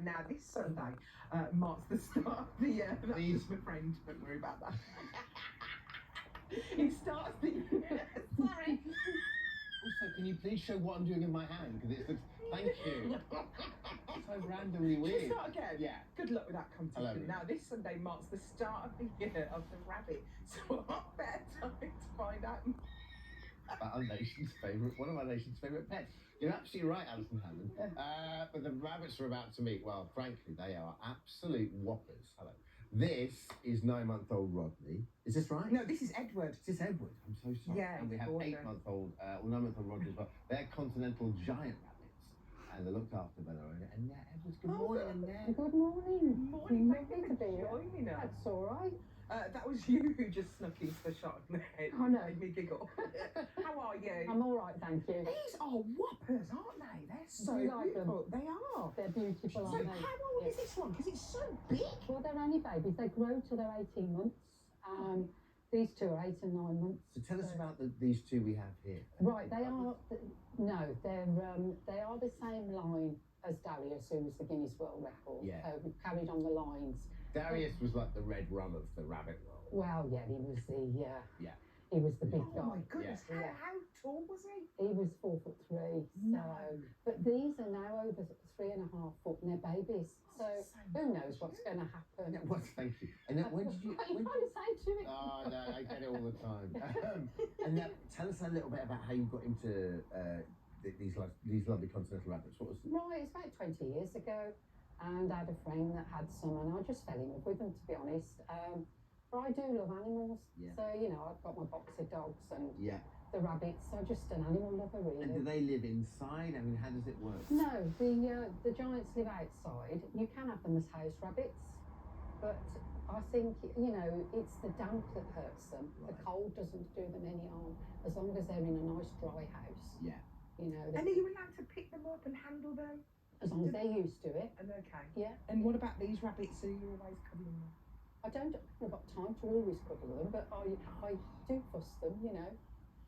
Now, this Sunday marks the start of the year. Please, my friend, don't worry about that. It starts the sorry. Also, can you please show what I'm doing in my hand? Because it looks. Thank you. So randomly weird. Should we start again? Yeah. Good luck with that competition. Hello. Now, this Sunday marks the start of the year of the rabbit. So, what better time to find out about our nation's favourite, one of our nation's favourite pets. You're absolutely right, Alison Hammond. But the rabbits we're about to meet, well, frankly, they are absolute whoppers. Hello. This is 9-month-old Rodney. Is this right? No, this is Edward. Is this Edward? I'm so sorry. Yeah. And we have 8-month-old, 9-month-old Roger as well. They're continental giant rabbits. And they're looked after by their owner. Annette Edwards. Good morning, Annette. Good morning. Morning. Lovely to be here. Joining us. That's all right. That was you who just snuck into the shot of my head. I know. Made me giggle. How are you? I'm all right, thank you. These are whoppers, aren't they? They're so Do you like beautiful. They are. They're beautiful, So aren't they? how old is this one? Because it's so big. Well, they're only babies. They grow till they're 18 months. These two are 8 and 9 months. So tell us about these two we have here. Right, they are. No, they are the same line as Darius, who was the Guinness World Record. Yeah. So we've carried on the lines. Darius was like the red rum of the rabbit world. Well, yeah, he was the Yeah. He was the big guy. Oh my goodness! Yeah. How tall was he? He was 4'3". No. But these are now over 3.5 foot, and they're babies. So who knows what's going to happen? Yeah, well, thank you. And then when did you? What are you when- trying to say to me? Oh no, I get it all the time. And now, tell us a little bit about how you got into these lovely continental rabbits. What was? Right, it's about 20 years ago, and I had a friend that had some, and I just fell in love with them, to be honest. But I do love animals, Yeah. so you know I've got my boxer dogs and Yeah. the rabbits. So just an animal lover, really. And do they live inside? I mean, how does it work? No, the giants live outside. You can have them as house rabbits, but I think, you know, it's the damp that hurts them. Right. The cold doesn't do them any harm, as long as they're in a nice dry house. Yeah. You know, And are you allowed to pick them up and handle them? as long as they're used to it. And okay. Yeah. And what about these rabbits? Are you always cuddling them? I haven't got time to always cuddle them, but I do fuss them, you know.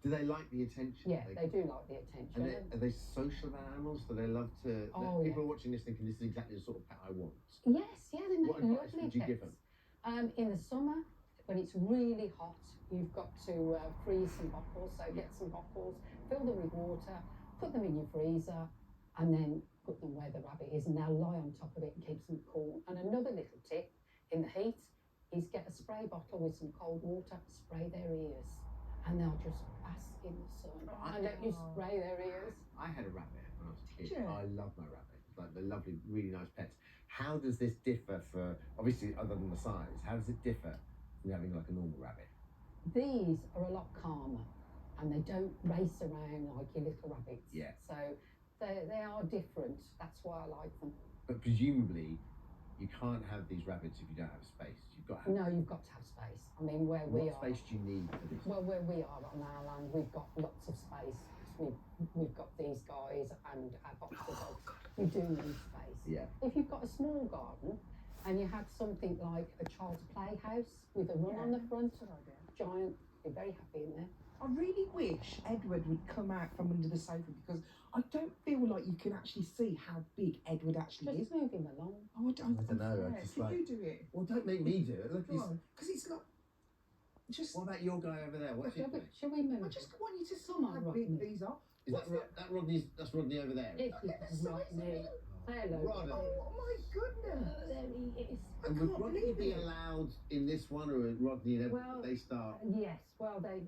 Do they like the attention? Yeah, they do like the attention. And are they social animals? Do they love to? Oh, people yeah. are watching this thinking this is exactly the sort of pet I want. Yes, yeah, they make What advice lovely would you pets. give them? In the summer, when it's really hot, you've got to freeze some bottles. So get some bottles, fill them with water, put them in your freezer, and then put them where the rabbit is, and they'll lie on top of it and keeps them cool. And another little tip in the heat is get a spray bottle with some cold water, spray their ears, and they'll just bask in the sun. And let you spray their ears. I had a rabbit when I was a kid. Did you? I love my rabbit. It's like they're lovely, really nice pets. How does this differ for, obviously, other than the size, how does it differ from having like a normal rabbit? These are a lot calmer, and they don't race around like your little rabbits. Yeah. So they are different. That's why I like them. But presumably, you can't have these rabbits if you don't have space. You've got to have. No, you've got to have space. I mean, where we What are. space do you need for this? Well, where we are on our land, we've got lots of space. We've got these guys and our boxer dogs. We do need space. Yeah. If you've got a small garden and you had something like a child's playhouse with a run on the front, giant, you're very happy in there. I really wish Edward would come out from under the sofa, because I don't feel like you can actually see how big Edward actually is. Just move him along. Oh, I don't know, know. I just Can like- you do it? Well, don't make me do it. Look, Go on. Because it's not just. what about your guy over there? What's his name? Shall we move? I just want you to see Come on, how big Rodney. these are. Is that Rodney's? That's Rodney over there. It Look at the is size of Rodney. him. Hello. Rodney. Oh my goodness! There he is. I And would can't Rodney believe be it. allowed in this one, or would Rodney and Edward, Well, they start? Yes, well, they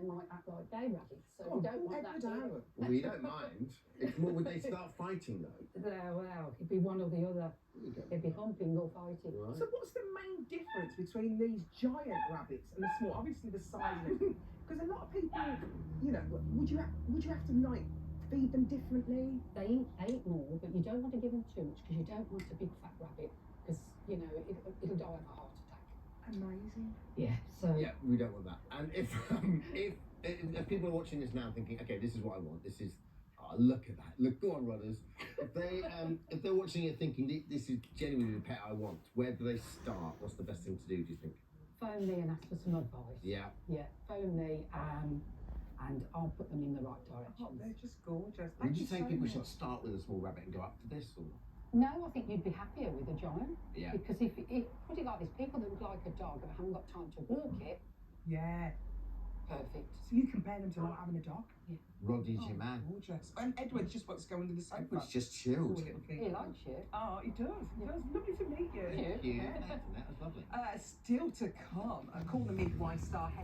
might act like gay rabbits, so Oh, we don't want Edward that. either. Howard. We don't mind. It's more, would they start fighting though? Well, it'd be one or the other. There you go. It'd be humping or fighting. Right. So what's the main difference between these giant rabbits and the small? Obviously the size of it. Because a lot of people, you know, would you have to like feed them differently? They eat more, but you don't want to give them too much because you don't want a big fat rabbit because, you know, it'll die of a heart attack. Amazing. Yeah, so. Yeah, we don't want that. And if people are watching this now thinking, okay, this is what I want. This is, oh, look at that. Look, go on, runners. If they're watching it thinking this is genuinely the pet I want, where do they start? What's the best thing to do? Do you think? Phone me and ask for some advice. Yeah. Yeah, phone me and I'll put them in the right Oh, direction. they're just gorgeous. Would Thank you say so people much. should start with a small rabbit and go up to this, or? No, I think you'd be happier with a giant. Yeah. Because if put it like this, people that would like a dog and haven't got time to walk it, Yeah. perfect. So you compare them to not having a dog? Roddy's your man. Gorgeous. And Edward just wants to go under the sofa. Edward's just Poor chilled. little thing. He likes you. Oh, he does. He does. Lovely to meet you. Thank you. Thank you. That was lovely. Still to come, call the midwife star.